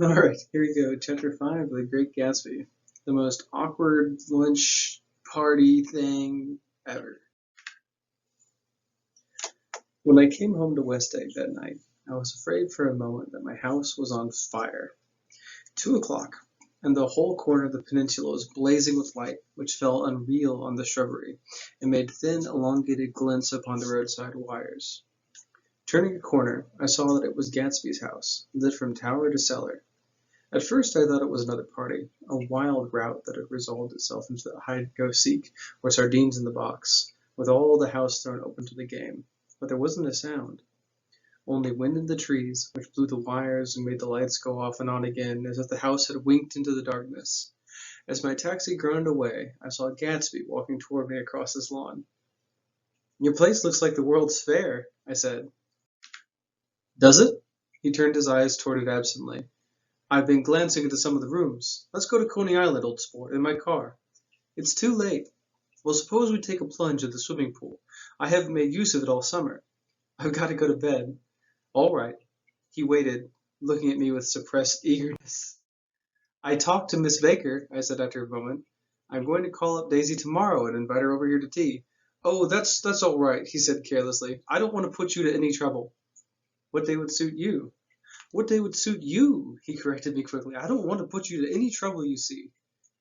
All right, here we go. Chapter 5 The Great Gatsby. The most awkward lunch party thing ever. When I came home to West Egg that night, I was afraid for a moment that my house was on fire. 2 o'clock, and the whole corner of the peninsula was blazing with light, which fell unreal on the shrubbery, and made thin, elongated glints upon the roadside wires. Turning a corner, I saw that it was Gatsby's house, lit from tower to cellar. At first I thought it was another party, a wild rout that had resolved itself into hide-and-go-seek or sardines in the box, with all the house thrown open to the game. But there wasn't a sound. Only wind in the trees, which blew the wires and made the lights go off and on again, as if the house had winked into the darkness. As my taxi groaned away, I saw Gatsby walking toward me across his lawn. "Your place looks like the World's Fair," I said. "Does it?" He turned his eyes toward it absently. "I've been glancing into some of the rooms. Let's go to Coney Island, old sport, in my car." "It's too late." "Well, suppose we take a plunge at the swimming pool. I haven't made use of it all summer." "I've got to go to bed." "All right." He waited, looking at me with suppressed eagerness. "I talked to Miss Baker," I said after a moment. "I'm going to call up Daisy tomorrow and invite her over here to tea." "Oh, that's all right," he said carelessly. "I don't want to put you to any trouble." "What day would suit you?" "What day would suit you?" he corrected me quickly. "I don't want to put you to any trouble, you see."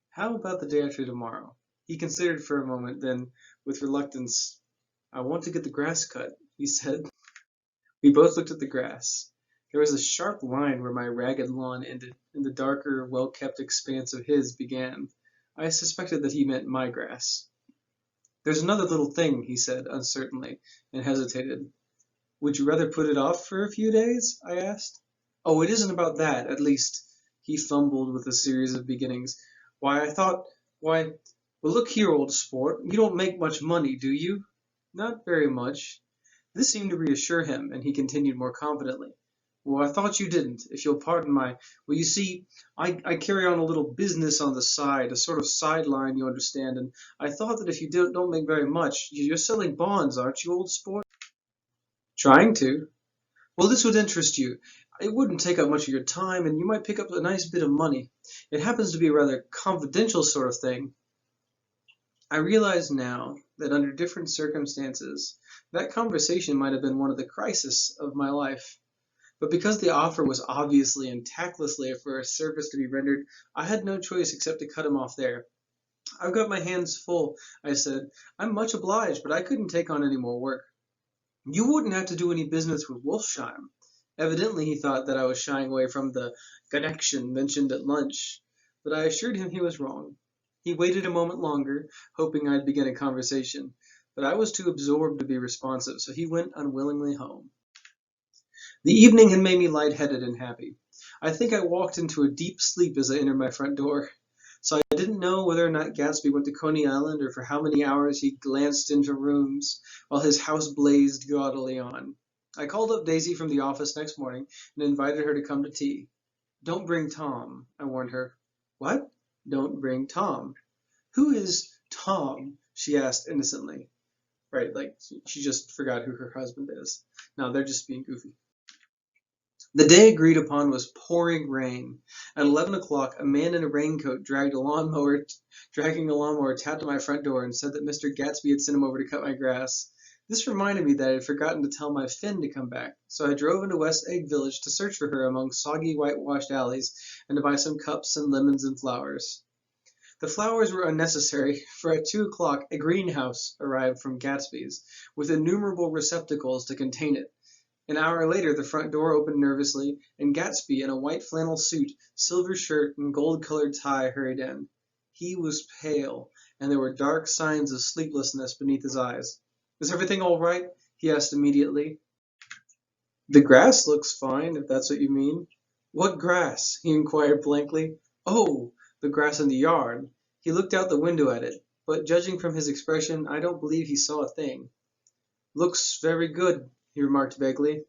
"How about the day after tomorrow?" He considered for a moment, then, with reluctance, "I want to get the grass cut," he said. We both looked at the grass. There was a sharp line where my ragged lawn ended, and the darker, well-kept expanse of his began. I suspected that he meant my grass. "There's another little thing," he said uncertainly, and hesitated. "Would you rather put it off for a few days?" I asked. "Oh, it isn't about that, at least," he fumbled with a series of beginnings. "Why, I thought, why, well, look here, old sport, you don't make much money, do you?" "Not very much." This seemed to reassure him, and he continued more confidently. "Well, I thought you didn't, if you'll pardon my well, you see, I carry on a little business on the side, a sort of sideline, you understand, and I thought that if you don't make very much, you're selling bonds, aren't you, old sport?" "Trying to." "Well, this would interest you. It wouldn't take up much of your time, and you might pick up a nice bit of money. It happens to be a rather confidential sort of thing." I realize now that under different circumstances, that conversation might have been one of the crises of my life. But because the offer was obviously and tactlessly for a service to be rendered, I had no choice except to cut him off there. "I've got my hands full," I said. "I'm much obliged, but I couldn't take on any more work." "You wouldn't have to do any business with Wolfsheim." Evidently he thought that I was shying away from the connection mentioned at lunch, but I assured him he was wrong. He waited a moment longer, hoping I'd begin a conversation, but I was too absorbed to be responsive, so he went unwillingly home. The evening had made me light-headed and happy. I think I walked into a deep sleep as I entered my front door. So I didn't know whether or not Gatsby went to Coney Island or for how many hours he glanced into rooms while his house blazed gaudily on. I called up Daisy from the office next morning and invited her to come to tea. "Don't bring Tom," I warned her. "What?" "Don't bring Tom." "Who is Tom?" she asked innocently. Right, like she just forgot who her husband is. No, they're just being goofy. The day agreed upon was pouring rain. At 11 o'clock, a man in a raincoat dragging a lawnmower tapped at my front door and said that Mr. Gatsby had sent him over to cut my grass. This reminded me that I had forgotten to tell my Finn to come back, so I drove into West Egg Village to search for her among soggy whitewashed alleys and to buy some cups and lemons and flowers. The flowers were unnecessary, for at 2 o'clock a greenhouse arrived from Gatsby's, with innumerable receptacles to contain it. An hour later the front door opened nervously, and Gatsby, in a white flannel suit, silver shirt, and gold-colored tie, hurried in. He was pale, and there were dark signs of sleeplessness beneath his eyes. "Is everything all right?" he asked immediately. "The grass looks fine, if that's what you mean." "What grass?" he inquired blankly. "Oh, the grass in the yard." He looked out the window at it, but judging from his expression, I don't believe he saw a thing. "Looks very good," he remarked vaguely.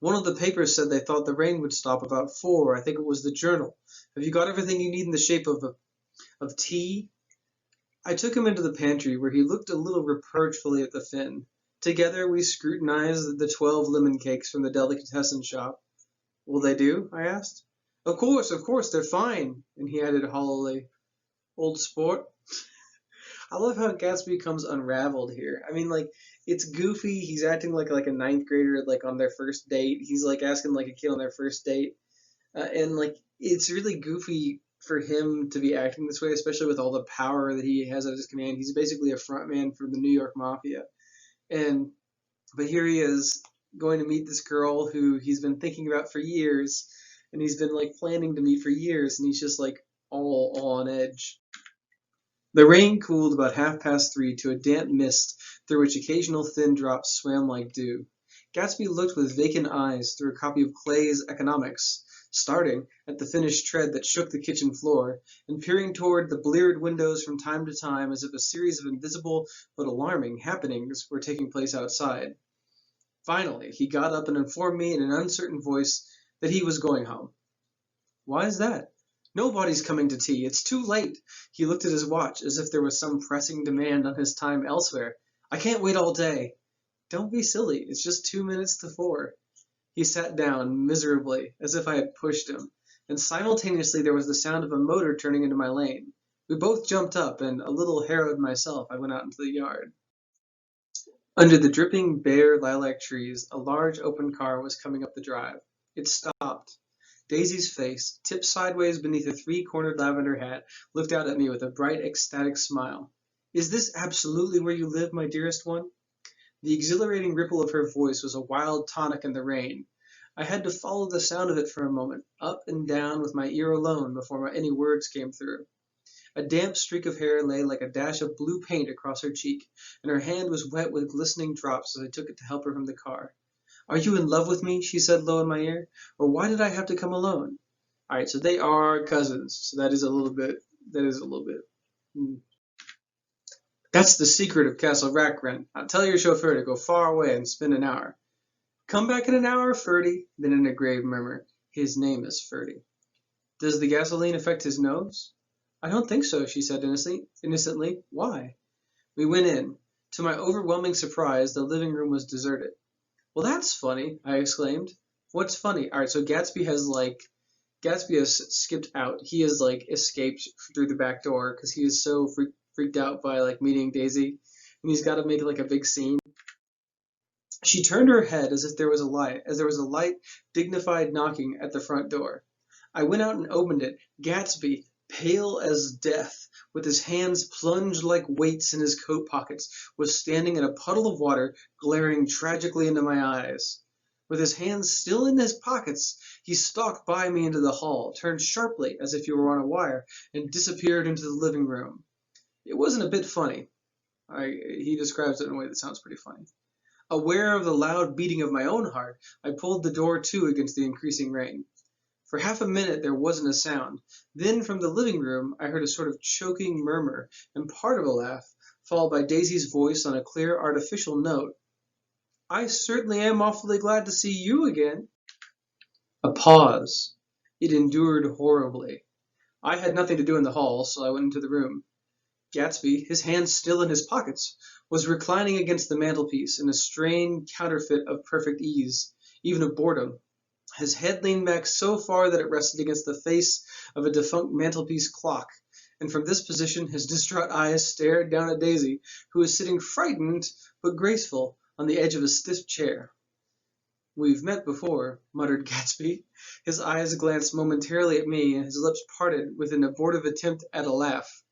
"One of the papers said they thought the rain would stop about 4. I think it was the Journal. Have you got everything you need in the shape of tea?" I took him into the pantry, where he looked a little reproachfully at the Finn. Together we scrutinized the 12 lemon cakes from the delicatessen shop. "Will they do?" I asked. Of course, they're fine. And he added hollowly, old sport. I love how Gatsby comes unraveled here. I mean, like, it's goofy. He's acting like a ninth grader, like on their first date. He's like asking like a kid on their first date, and like it's really goofy for him to be acting this way, especially with all the power that he has at his command. He's basically a front man for the New York Mafia, and but here he is going to meet this girl who he's been thinking about for years, and he's been like planning to meet for years, and he's just like all on edge. The rain cooled about 3:30 to a damp mist through which occasional thin drops swam like dew. Gatsby looked with vacant eyes through a copy of Clay's Economics, starting at the finished tread that shook the kitchen floor, and peering toward the bleared windows from time to time as if a series of invisible but alarming happenings were taking place outside. Finally, he got up and informed me in an uncertain voice that he was going home. Why is that? Nobody's coming to tea. It's too late. He looked at his watch as if there was some pressing demand on his time elsewhere. I can't wait all day. Don't be silly. It's just 2 minutes to 4. He sat down miserably, as if I had pushed him, and simultaneously there was the sound of a motor turning into my lane. We both jumped up, and a little harrowed myself, I went out into the yard. Under the dripping, bare lilac trees, a large open car was coming up the drive. It stopped. Daisy's face, tipped sideways beneath a three-cornered lavender hat, looked out at me with a bright, ecstatic smile. Is this absolutely where you live, my dearest one? The exhilarating ripple of her voice was a wild tonic in the rain. I had to follow the sound of it for a moment, up and down with my ear alone, before any words came through. A damp streak of hair lay like a dash of blue paint across her cheek, and her hand was wet with glistening drops as I took it to help her from the car. Are you in love with me? She said low in my ear. Or why did I have to come alone? All right, so they are cousins. So that is a little bit. That is a little bit. hmm. That's the secret of Castle Rackrent. Now tell your chauffeur to go far away and spend an hour. Come back in an hour, Ferdy. Then in a grave murmur, his name is Ferdy. Does the gasoline affect his nose? I don't think so, she said innocently. Why? We went in. To my overwhelming surprise, the living room was deserted. Well, that's funny, I exclaimed. What's funny? All right, so Gatsby has skipped out. He has like escaped through the back door because he is so freaked out by like meeting Daisy, and he's got to make like a big scene. She turned her head as if there was a light, dignified knocking at the front door. I went out and opened it. Gatsby, pale as death, with his hands plunged like weights in his coat pockets, was standing in a puddle of water, glaring tragically into my eyes. With his hands still in his pockets, he stalked by me into the hall, turned sharply as if he were on a wire, and disappeared into the living room. It wasn't a bit funny. He describes it in a way that sounds pretty funny. Aware of the loud beating of my own heart, I pulled the door to against the increasing rain. For half a minute there wasn't a sound. Then from the living room I heard a sort of choking murmur and part of a laugh, followed by Daisy's voice on a clear artificial note. I certainly am awfully glad to see you again. A pause. It endured horribly. I had nothing to do in the hall, so I went into the room. Gatsby, his hands still in his pockets, was reclining against the mantelpiece in a strained counterfeit of perfect ease, even of boredom. His head leaned back so far that it rested against the face of a defunct mantelpiece clock, and from this position his distraught eyes stared down at Daisy, who was sitting frightened but graceful on the edge of a stiff chair. We've met before, muttered Gatsby. His eyes glanced momentarily at me, and his lips parted with an abortive attempt at a laugh.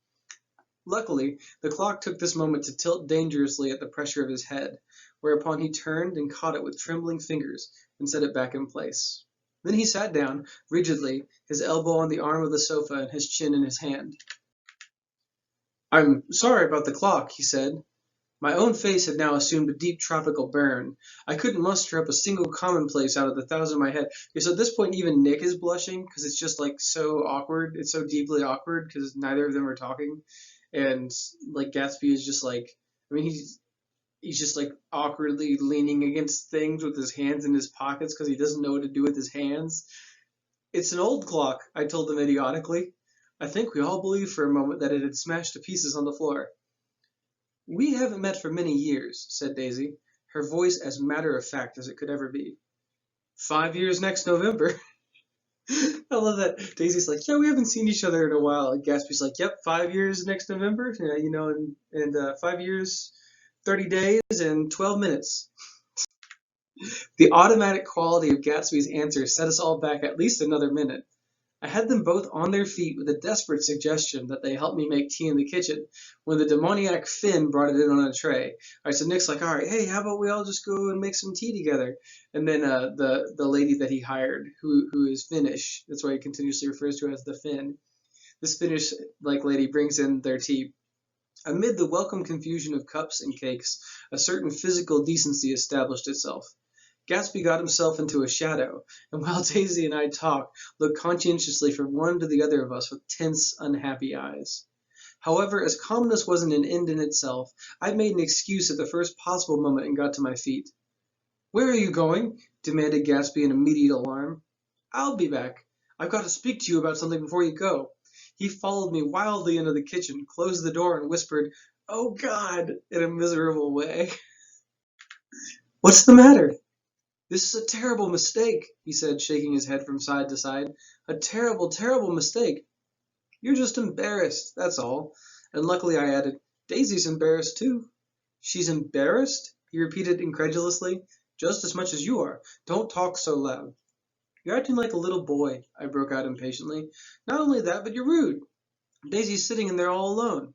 Luckily, the clock took this moment to tilt dangerously at the pressure of his head, whereupon he turned and caught it with trembling fingers and set it back in place. Then he sat down, rigidly, his elbow on the arm of the sofa and his chin in his hand. I'm sorry about the clock, he said. My own face had now assumed a deep tropical burn. I couldn't muster up a single commonplace out of the thousand in my head. Okay, so at this point, even Nick is blushing because it's just like so awkward. It's so deeply awkward because neither of them are talking, and like Gatsby is just like, I mean, he's just like awkwardly leaning against things with his hands in his pockets because he doesn't know what to do with his hands. It's an old clock, I told him idiotically. I think we all believed for a moment that it had smashed to pieces on the floor. We haven't met for many years, said Daisy, her voice as matter of fact as it could ever be. 5 years next November. I love that. Daisy's like, yeah, we haven't seen each other in a while. And Gatsby's like, yep, 5 years next November. Yeah, and 5 years, 30 days, and 12 minutes. The automatic quality of Gatsby's answer set us all back at least another minute. I had them both on their feet with a desperate suggestion that they help me make tea in the kitchen when the demoniac Finn brought it in on a tray. All right, so Nick's like, all right, hey, how about we all just go and make some tea together? And then the lady that he hired, who is Finnish, that's why he continuously refers to her as the Finn. This Finnish lady brings in their tea. Amid the welcome confusion of cups and cakes, a certain physical decency established itself. Gatsby got himself into a shadow, and while Daisy and I talked, looked conscientiously from one to the other of us with tense, unhappy eyes. However, as calmness wasn't an end in itself, I made an excuse at the first possible moment and got to my feet. "Where are you going?" demanded Gatsby in immediate alarm. "I'll be back. I've got to speak to you about something before you go." He followed me wildly into the kitchen, closed the door, and whispered, "Oh, God," in a miserable way. "What's the matter?" "This is a terrible mistake," he said, shaking his head from side to side. "A terrible, terrible mistake. You're just embarrassed, that's all." And luckily I added, "Daisy's embarrassed too." "She's embarrassed?" he repeated incredulously. "Just as much as you are. Don't talk so loud." "You're acting like a little boy," I broke out impatiently. "Not only that, but you're rude. Daisy's sitting in there all alone."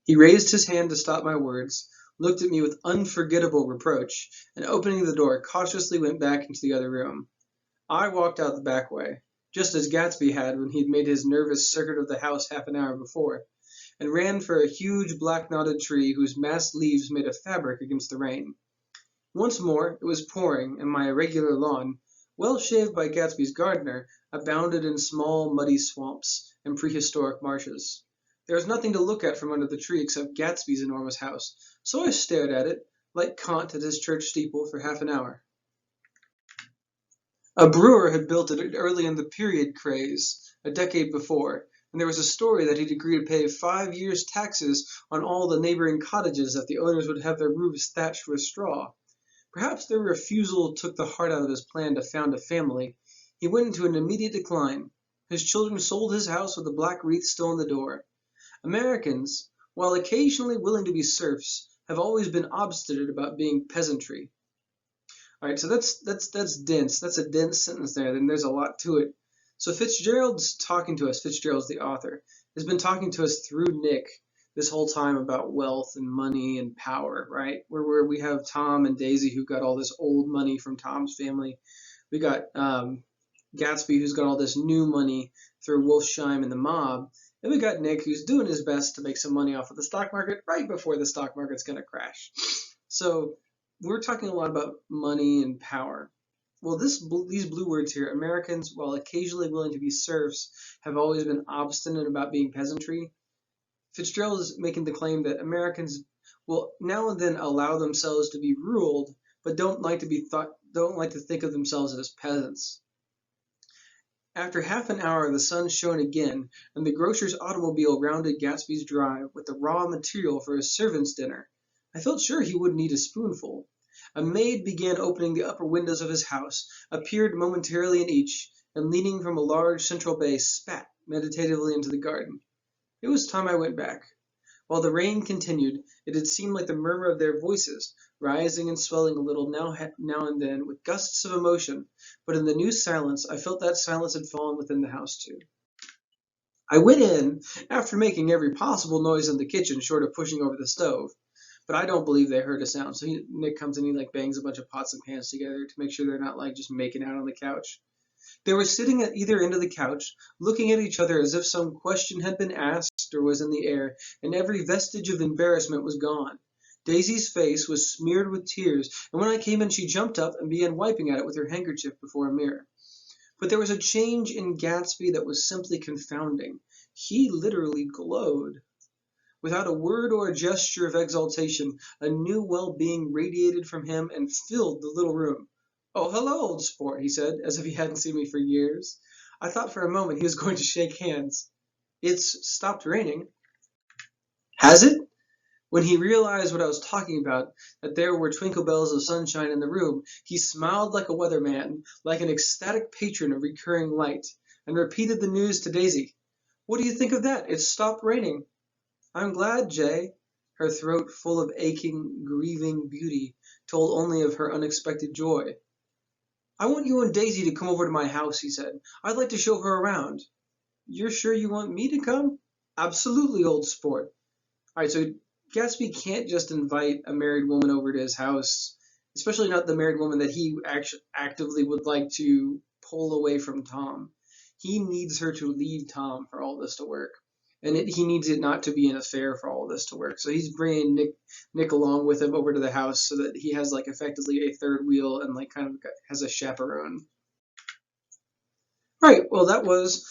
He raised his hand to stop my words, looked at me with unforgettable reproach, and opening the door, cautiously went back into the other room. I walked out the back way, just as Gatsby had when he'd made his nervous circuit of the house half an hour before, and ran for a huge black-knotted tree whose massed leaves made a fabric against the rain. Once more it was pouring, and my irregular lawn, well shaved by Gatsby's gardener, abounded in small muddy swamps and prehistoric marshes. There was nothing to look at from under the tree except Gatsby's enormous house, so I stared at it, like Kant at his church steeple, for half an hour. A brewer had built it early in the period craze, a decade before, and there was a story that he'd agreed to pay 5 years' taxes on all the neighboring cottages that the owners would have their roofs thatched with straw. Perhaps their refusal took the heart out of his plan to found a family. He went into an immediate decline. His children sold his house with the black wreath still on the door. Americans, while occasionally willing to be serfs, have always been obstinate about being peasantry. All right, so that's dense. That's a dense sentence there. Then there's a lot to it. So Fitzgerald's talking to us. Fitzgerald's the author. Has been talking to us through Nick this whole time about wealth and money and power, right? Where we have Tom and Daisy who got all this old money from Tom's family. We got Gatsby who's got all this new money through Wolfsheim and the mob. And we got Nick who's doing his best to make some money off of the stock market right before the stock market's going to crash. So we're talking a lot about money and power. Well, these blue words here, Americans, while occasionally willing to be serfs, have always been obstinate about being peasantry. Fitzgerald is making the claim that Americans will now and then allow themselves to be ruled, but don't like to think of themselves as peasants. After half an hour the sun shone again, and the grocer's automobile rounded Gatsby's drive with the raw material for his servants' dinner. I felt sure he wouldn't eat a spoonful. A maid began opening the upper windows of his house, appeared momentarily in each, and leaning from a large central base, spat meditatively into the garden. It was time I went back. While the rain continued, it had seemed like the murmur of their voices, rising and swelling a little now and then with gusts of emotion, but in the new silence I felt that silence had fallen within the house too. I went in, after making every possible noise in the kitchen short of pushing over the stove, but I don't believe they heard a sound. So Nick comes in, he bangs a bunch of pots and pans together to make sure they're not just making out on the couch. They were sitting at either end of the couch, looking at each other as if some question had been asked or was in the air, and every vestige of embarrassment was gone. Daisy's face was smeared with tears, and when I came in she jumped up and began wiping at it with her handkerchief before a mirror. But there was a change in Gatsby that was simply confounding. He literally glowed. Without a word or a gesture of exaltation, a new well-being radiated from him and filled the little room. "Oh, hello, old sport," he said, as if he hadn't seen me for years. I thought for a moment he was going to shake hands. "It's stopped raining." "Has it?" When he realized what I was talking about, that there were twinkle bells of sunshine in the room, he smiled like a weatherman, like an ecstatic patron of recurring light, and repeated the news to Daisy. "What do you think of that? It's stopped raining." "I'm glad, Jay." Her throat, full of aching, grieving beauty, told only of her unexpected joy. "I want you and Daisy to come over to my house," he said. "I'd like to show her around." "You're sure you want me to come?" "Absolutely, old sport." All right, so Gatsby can't just invite a married woman over to his house, especially not the married woman that he actually actively would like to pull away from Tom. He needs her to leave Tom for all this to work, and he needs it not to be an affair for all this to work. So he's bringing Nick along with him over to the house so that he has like effectively a third wheel and like kind of has a chaperone. All right, well, that was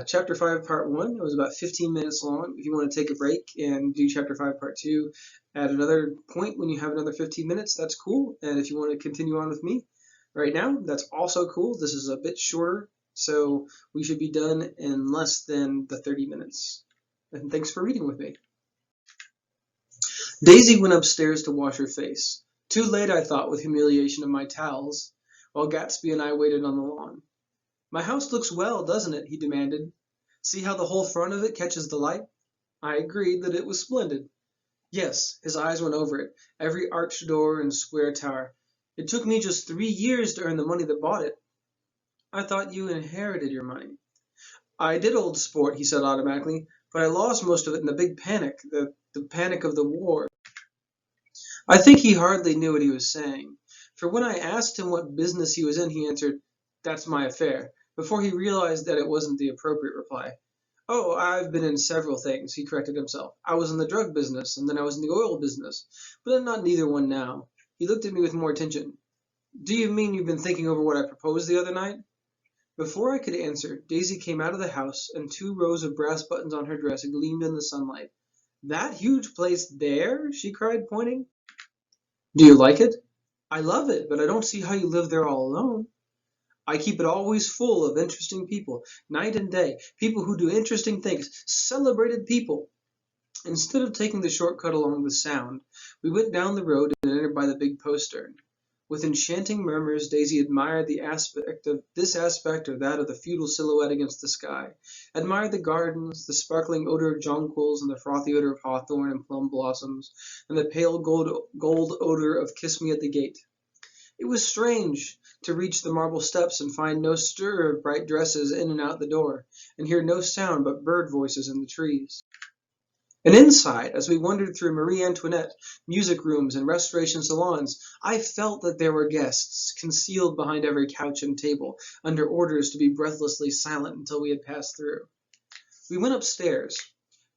Chapter 5, Part 1. It was about 15 minutes long. If you want to take a break and do Chapter 5, Part 2 at another point when you have another 15 minutes, that's cool. And if you want to continue on with me right now, that's also cool. This is a bit shorter, so we should be done in less than the 30 minutes. And thanks for reading with me. Daisy went upstairs to wash her face. Too late, I thought, with humiliation of my towels, while Gatsby and I waited on the lawn. "My house looks well, doesn't it?" he demanded. "See how the whole front of it catches the light?" I agreed that it was splendid. Yes, his eyes went over it, every arched door and square tower. "It took me just 3 years to earn the money that bought it." "I thought you inherited your money." "I did, old sport," he said automatically, "but I lost most of it in the big panic, the panic of the war." I think he hardly knew what he was saying, for when I asked him what business he was in, he answered, "That's my affair," before he realized that it wasn't the appropriate reply. "Oh, I've been in several things," he corrected himself. "I was in the drug business, and then I was in the oil business, but I'm not neither one now." He looked at me with more attention. "Do you mean you've been thinking over what I proposed the other night?" Before I could answer, Daisy came out of the house, and 2 rows of brass buttons on her dress gleamed in the sunlight. "That huge place there?" she cried, pointing. "Do you like it?" "I love it, but I don't see how you live there all alone." "I keep it always full of interesting people, night and day, people who do interesting things, celebrated people." Instead of taking the shortcut along the Sound, we went down the road and entered by the big postern. With enchanting murmurs, Daisy admired this aspect or that of the feudal silhouette against the sky, admired the gardens, the sparkling odor of jonquils and the frothy odor of hawthorn and plum blossoms, and the pale gold odor of kiss me at the gate. It was strange to reach the marble steps and find no stir of bright dresses in and out the door, and hear no sound but bird voices in the trees. And inside, as we wandered through Marie Antoinette, music rooms, and restoration salons, I felt that there were guests, concealed behind every couch and table, under orders to be breathlessly silent until we had passed through. We went upstairs,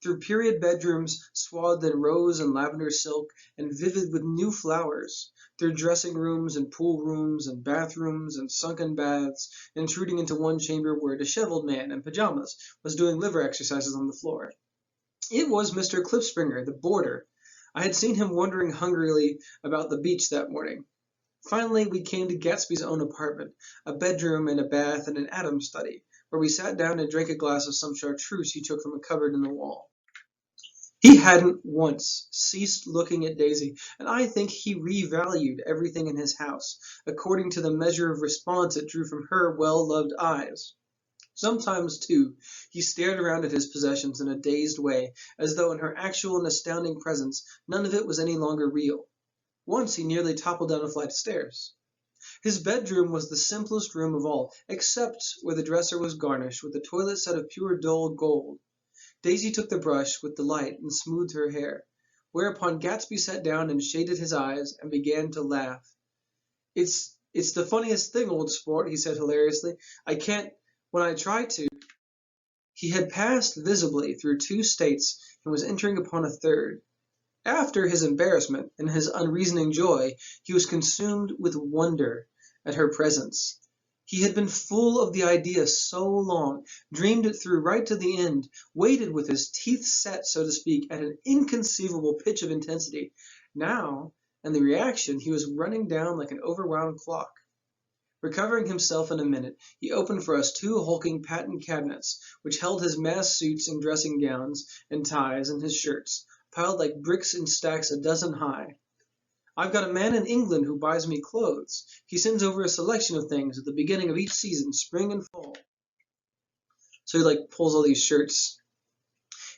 through period bedrooms swathed in rose and lavender silk and vivid with new flowers, through dressing rooms and pool rooms and bathrooms and sunken baths, intruding into one chamber where a disheveled man in pajamas was doing liver exercises on the floor. It was Mr. Klipspringer, the boarder. I had seen him wandering hungrily about the beach that morning. Finally, we came to Gatsby's own apartment, a bedroom and a bath and an Adams study, where we sat down and drank a glass of some chartreuse he took from a cupboard in the wall. He hadn't once ceased looking at Daisy, and I think he revalued everything in his house, according to the measure of response it drew from her well-loved eyes. Sometimes, too, he stared around at his possessions in a dazed way, as though in her actual and astounding presence none of it was any longer real. Once he nearly toppled down a flight of stairs. His bedroom was the simplest room of all, except where the dresser was garnished with a toilet set of pure dull gold. Daisy took the brush with delight and smoothed her hair, whereupon Gatsby sat down and shaded his eyes and began to laugh. It's the funniest thing, old sport," he said hilariously. "I can't when I try to." He had passed visibly through 2 states and was entering upon a third. After his embarrassment and his unreasoning joy, he was consumed with wonder at her presence. He had been full of the idea so long, dreamed it through right to the end, waited with his teeth set, so to speak, at an inconceivable pitch of intensity. Now, in the reaction, he was running down like an overwound clock. Recovering himself in a minute, he opened for us 2 hulking patent cabinets, which held his mass suits and dressing gowns and ties and his shirts, piled like bricks in stacks a dozen high. I've got a man in England who buys me clothes. He sends over a selection of things at the beginning of each season, spring and fall. So he like pulls all these shirts.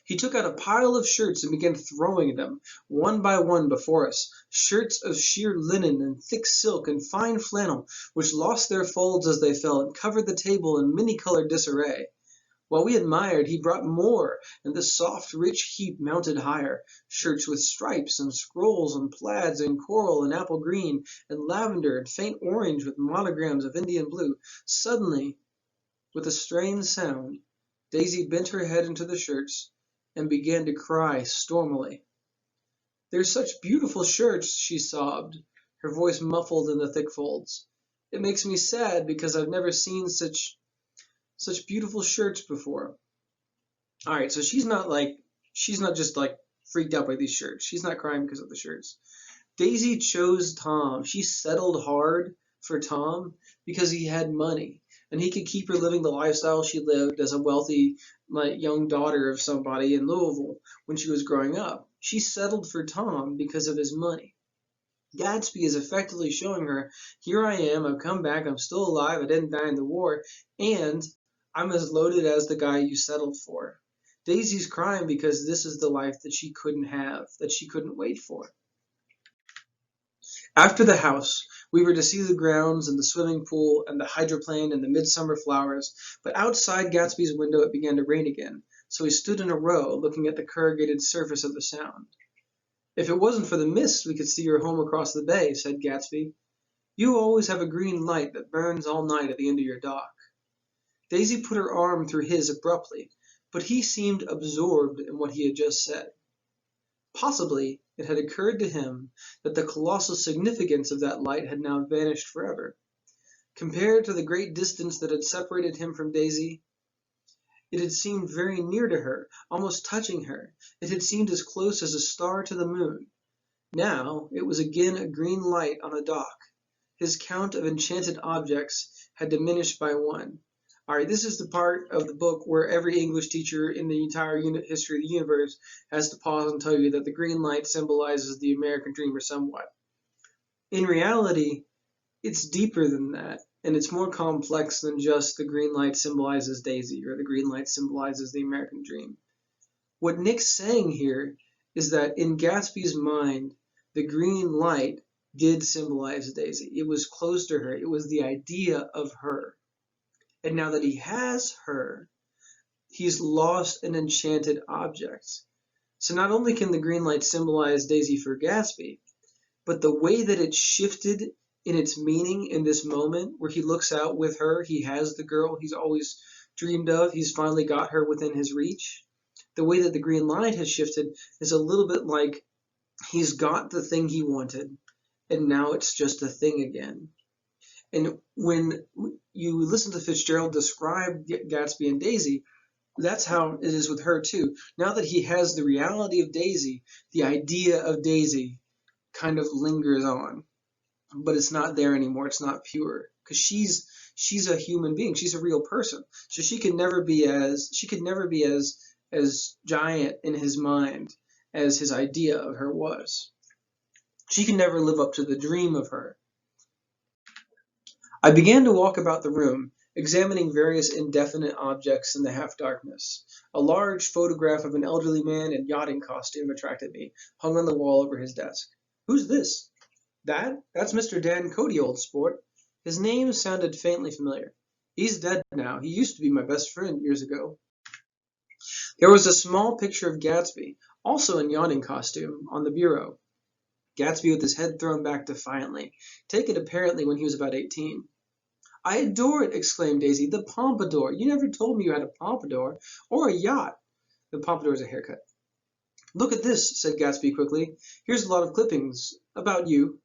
He took out a pile of shirts and began throwing them, one by one, before us, shirts of sheer linen and thick silk and fine flannel, which lost their folds as they fell and covered the table in many-colored disarray. While we admired, he brought more, and the soft, rich heap mounted higher, shirts with stripes and scrolls and plaids and coral and apple green and lavender and faint orange with monograms of Indian blue. Suddenly, with a strained sound, Daisy bent her head into the shirts and began to cry stormily. "They're such beautiful shirts," she sobbed, her voice muffled in the thick folds. "It makes me sad because I've never seen such beautiful shirts before." All right, so she's not just like freaked out by these shirts. She's not crying because of the shirts. Daisy chose Tom. She settled hard for Tom because he had money and he could keep her living the lifestyle she lived as a wealthy young daughter of somebody in Louisville when she was growing up. She settled for Tom because of his money. Gatsby is effectively showing her, here I am, I've come back, I'm still alive, I didn't die in the war, and I'm as loaded as the guy you settled for. Daisy's crying because this is the life that she couldn't have, that she couldn't wait for. After the house, we were to see the grounds and the swimming pool and the hydroplane and the midsummer flowers, but outside Gatsby's window it began to rain again, so we stood in a row looking at the corrugated surface of the Sound. "If it wasn't for the mist, we could see your home across the bay," said Gatsby. "You always have a green light that burns all night at the end of your dock." Daisy put her arm through his abruptly, but he seemed absorbed in what he had just said. Possibly it had occurred to him that the colossal significance of that light had now vanished forever. Compared to the great distance that had separated him from Daisy, it had seemed very near to her, almost touching her. It had seemed as close as a star to the moon. Now it was again a green light on a dock. His count of enchanted objects had diminished by one. All right, this is the part of the book where every English teacher in the entire history of the universe has to pause and tell you that the green light symbolizes the American dream or somewhat. In reality, it's deeper than that, and it's more complex than just the green light symbolizes Daisy or the green light symbolizes the American dream. What Nick's saying here is that in Gatsby's mind, the green light did symbolize Daisy. It was close to her. It was the idea of her. And now that he has her, he's lost an enchanted object. So not only can the green light symbolize Daisy for Gatsby, but the way that it shifted in its meaning in this moment where he looks out with her, he has the girl he's always dreamed of, he's finally got her within his reach. The way that the green light has shifted is a little bit like he's got the thing he wanted, and now it's just a thing again. And when you listen to Fitzgerald describe Gatsby and Daisy, that's how it is with her too. Now that he has the reality of Daisy, the idea of Daisy kind of lingers on, but it's not there anymore. It's not pure because she's a human being. She's a real person, so she could never be as giant in his mind as his idea of her was. She can never live up to the dream of her. I began to walk about the room, examining various indefinite objects in the half-darkness. A large photograph of an elderly man in yachting costume attracted me, hung on the wall over his desk. "Who's this?" That's Mr. Dan Cody, old sport." His name sounded faintly familiar. "He's dead now. He used to be my best friend years ago." There was a small picture of Gatsby, also in yachting costume, on the bureau. Gatsby with his head thrown back defiantly, taken apparently when he was about 18. "I adore it!" exclaimed Daisy. "The pompadour! You never told me you had a pompadour, or a yacht." The pompadour is a haircut. "Look at this," said Gatsby quickly. "Here's a lot of clippings about you."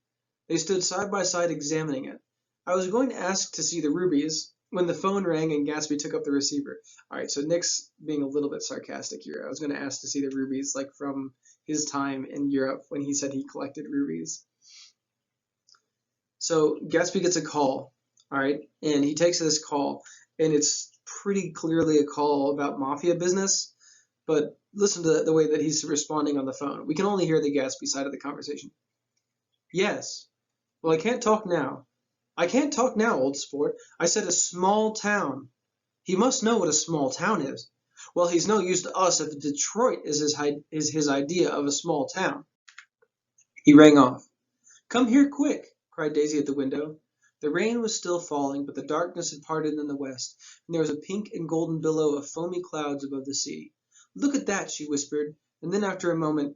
They stood side by side examining it. I was going to ask to see the rubies when the phone rang and Gatsby took up the receiver. All right, so Nick's being a little bit sarcastic here. I was going to ask to see the rubies like from his time in Europe when he said he collected rubies. So Gatsby gets a call, all right, and he takes this call, and it's pretty clearly a call about mafia business. But listen to the way that he's responding on the phone. We can only hear the Gatsby side of the conversation. Yes. Well, I can't talk now. I can't talk now, old sport. I said a small town. He must know what a small town is. Well, he's no use to us if Detroit is his idea of a small town. He rang off. Come here quick, cried Daisy at the window. The rain was still falling, but the darkness had parted in the west, and there was a pink and golden billow of foamy clouds above the sea. Look at that, she whispered, and then after a moment,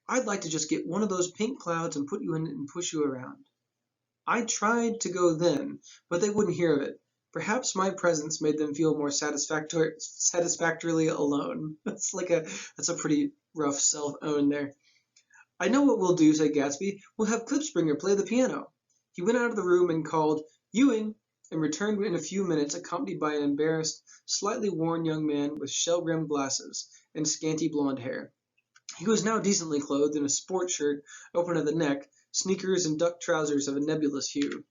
I'd like to just get one of those pink clouds and put you in it and push you around. I tried to go then, but they wouldn't hear of it. Perhaps my presence made them feel more satisfactorily alone. That's a pretty rough self-own there. I know what we'll do, said Gatsby. We'll have Klipspringer play the piano. He went out of the room and called, Ewing, and returned in a few minutes accompanied by an embarrassed, slightly worn young man with shell-rimmed glasses and scanty blonde hair. He was now decently clothed in a sport shirt open at the neck, sneakers, and duck trousers of a nebulous hue.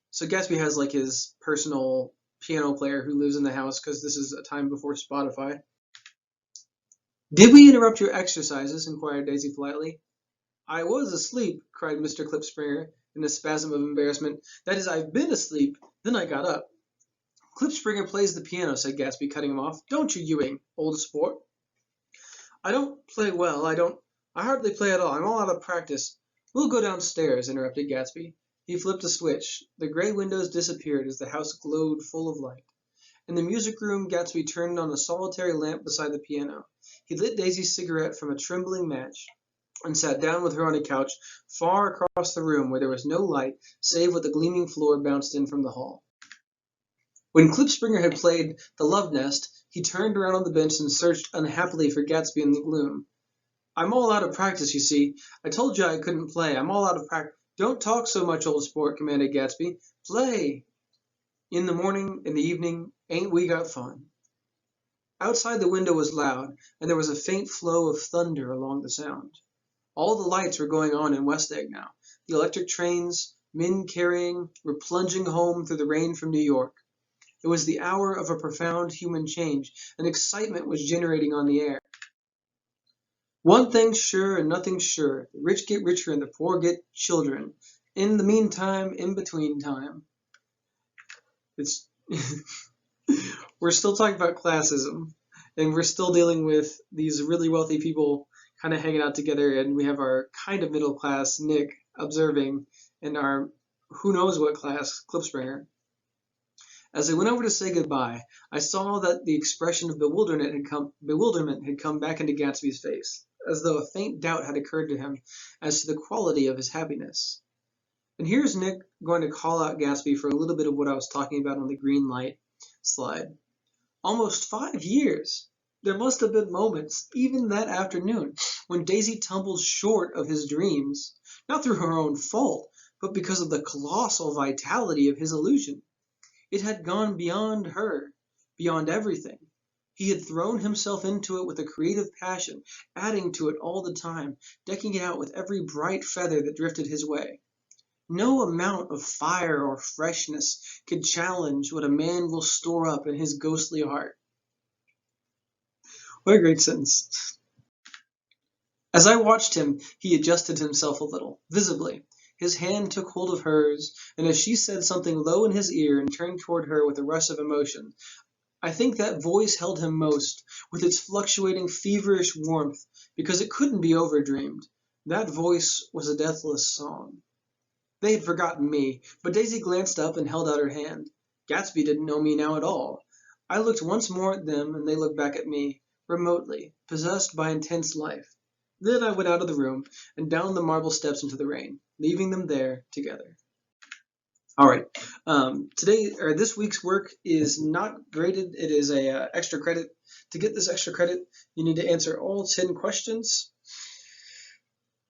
So Gatsby has like his personal piano player who lives in the house because this is a time before Spotify. Did we interrupt your exercises? Inquired Daisy politely. I was asleep, cried Mr. Klipspringer in a spasm of embarrassment. That is, I've been asleep. Then I got up. Klipspringer plays the piano, said Gatsby, cutting him off. Don't you, Ewing, old sport? I don't play well. I hardly play at all. I'm all out of practice. We'll go downstairs, interrupted Gatsby. He flipped a switch. The gray windows disappeared as the house glowed full of light. In the music room, Gatsby turned on a solitary lamp beside the piano. He lit Daisy's cigarette from a trembling match and sat down with her on a couch far across the room where there was no light save what the gleaming floor bounced in from the hall. When Klipspringer had played The Love Nest, he turned around on the bench and searched unhappily for Gatsby in the gloom. I'm all out of practice, you see. I told you I couldn't play. I'm all out of practice. Don't talk so much, old sport, commanded Gatsby. Play! In the morning, in the evening, ain't we got fun? Outside the window was loud, and there was a faint flow of thunder along the sound. All the lights were going on in West Egg now. The electric trains, men carrying, were plunging home through the rain from New York. It was the hour of a profound human change, and excitement was generating on the air. One thing's sure and nothing's sure. The rich get richer and the poor get children. In the meantime, in between time. It's we're still talking about classism, and we're still dealing with these really wealthy people kind of hanging out together, and we have our kind of middle class Nick observing, and our who knows what class Klipspringer. As I went over to say goodbye, I saw that the expression of bewilderment had come back into Gatsby's face, as though a faint doubt had occurred to him as to the quality of his happiness. And here's Nick going to call out Gatsby for a little bit of what I was talking about on the green light slide. Almost 5 years! There must have been moments, even that afternoon, when Daisy tumbled short of his dreams, not through her own fault, but because of the colossal vitality of his illusion. It had gone beyond her, beyond everything. He had thrown himself into it with a creative passion, adding to it all the time, decking it out with every bright feather that drifted his way. No amount of fire or freshness could challenge what a man will store up in his ghostly heart. What a great sentence. As I watched him, he adjusted himself a little, visibly. His hand took hold of hers, and as she said something low in his ear and turned toward her with a rush of emotion, I think that voice held him most, with its fluctuating feverish warmth, because it couldn't be overdreamed. That voice was a deathless song. They had forgotten me, but Daisy glanced up and held out her hand. Gatsby didn't know me now at all. I looked once more at them, and they looked back at me, remotely, possessed by intense life. Then I went out of the room and down the marble steps into the rain, leaving them there together. All right. This week's work is not graded. It is a extra credit. To get this extra credit, you need to answer all 10 questions.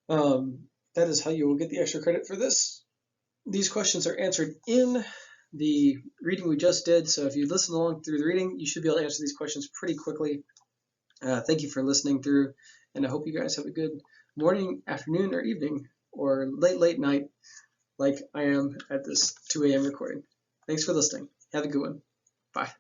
That is how you will get the extra credit for this. These questions are answered in the reading we just did, so if you listen along through the reading, you should be able to answer these questions pretty quickly. Thank you for listening through, and I hope you guys have a good morning, afternoon, or evening, or late night, like I am at this 2 a.m. recording. Thanks for listening. Have a good one. Bye.